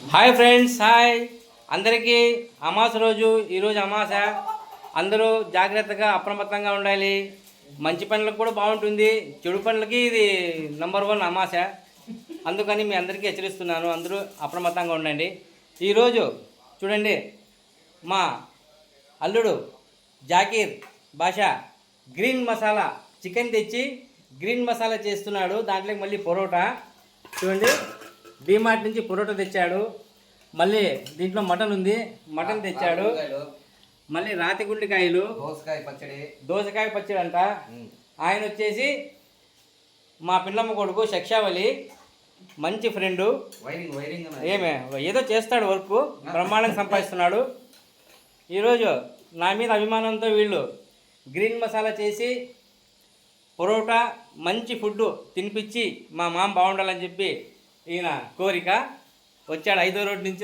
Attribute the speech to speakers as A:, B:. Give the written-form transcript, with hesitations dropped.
A: Hi friends, hi అందరికీ. అమాస రోజు, ఈరోజు అమాస. అందరూ జాగ్రత్తగా అప్రమత్తంగా ఉండాలి. మంచి పనులకు కూడా బాగుంటుంది, చెడు పనులకి ఇది నంబర్ 1 అమాస. అందుకని మీ అందరికీ హెచ్చరిస్తున్నాను, అందరూ అప్రమత్తంగా ఉండండి. ఈరోజు చూడండి, మా అల్లుడు జాకీర్ బాషా గ్రీన్ మసాలా చికెన్ తెచ్చి గ్రీన్ మసాలా చేస్తున్నాడు. దాంట్లోకి మళ్ళీ పొరోటా చూడండి, డీమార్ట్ నుంచి పొరోటా తెచ్చాడు. మళ్ళీ దీంట్లో మటన్ ఉంది, మటన్ తెచ్చాడు. మళ్ళీ రాతి గుండికాయలు, దోసకాయ పచ్చడి అంట. ఆయన వచ్చేసి మా పిల్లమ్మ కొడుకు శక్షావలి, మంచి ఫ్రెండు. ఏమే ఏదో చేస్తాడు, వర్క్ బ్రహ్మాండంగా సంపాదిస్తున్నాడు. ఈరోజు నా మీద అభిమానంతో వీళ్ళు గ్రీన్ మసాలా చేసి పొరోటా మంచి ఫుడ్ తినిపించి మా మామ బాగుండాలని చెప్పి ఈయన కోరిక. వచ్చాడు 5వ రోడ్ నుంచి.